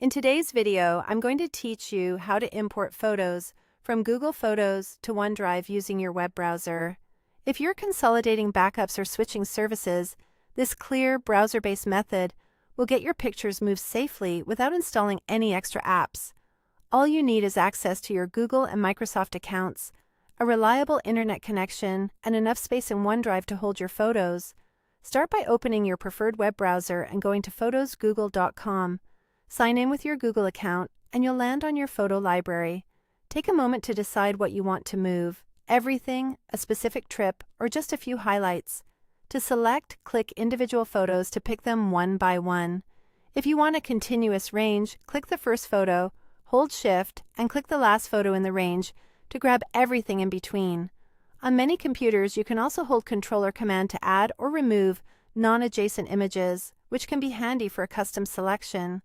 In today's video, I'm going to teach you how to import photos from Google Photos to OneDrive using your web browser. If you're consolidating backups or switching services, this clear, browser-based method will get your pictures moved safely without installing any extra apps. All you need is access to your Google and Microsoft accounts, a reliable internet connection, and enough space in OneDrive to hold your photos. Start by opening your preferred web browser and going to photosgoogle.com. Sign in with your Google account, and you'll land on your photo library. Take a moment to decide what you want to move: everything, a specific trip, or just a few highlights. To select, click individual photos to pick them one by one. If you want a continuous range, click the first photo, hold Shift, and click the last photo in the range to grab everything in between. On many computers, you can also hold Control or Command to add or remove non-adjacent images, which can be handy for a custom selection.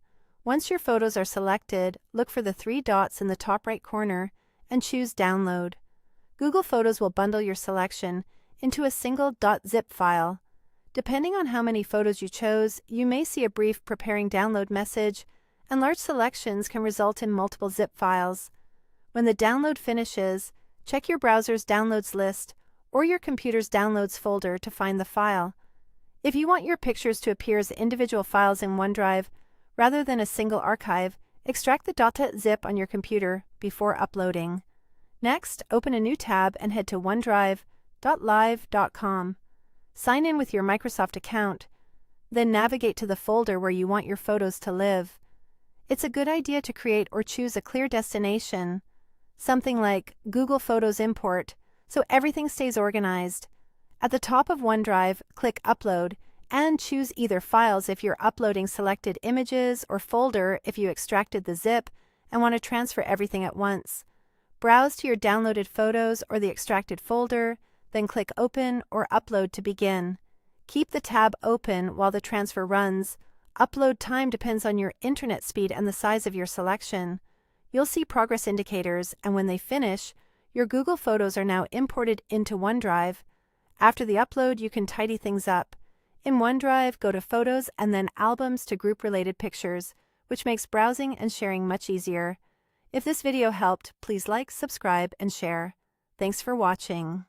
Once your photos are selected, look for the three dots in the top right corner and choose Download. Google Photos will bundle your selection into a single .zip file. Depending on how many photos you chose, you may see a brief preparing download message, and large selections can result in multiple zip files. When the download finishes, check your browser's downloads list or your computer's downloads folder to find the file. If you want your pictures to appear as individual files in OneDrive rather than a single archive, extract the .zip on your computer before uploading. Next, open a new tab and head to OneDrive.live.com. Sign in with your Microsoft account, then navigate to the folder where you want your photos to live. It's a good idea to create or choose a clear destination, something like Google Photos Import, so everything stays organized. At the top of OneDrive, click Upload and choose either Files if you're uploading selected images or Folder if you extracted the zip and want to transfer everything at once. Browse to your downloaded photos or the extracted folder, then click Open or Upload to begin. Keep the tab open while the transfer runs. Upload time depends on your internet speed and the size of your selection. You'll see progress indicators, and when they finish, your Google Photos are now imported into OneDrive. After the upload, you can tidy things up. In OneDrive, go to Photos and then Albums to group related pictures, which makes browsing and sharing much easier. If this video helped, please like, subscribe, and share. Thanks for watching.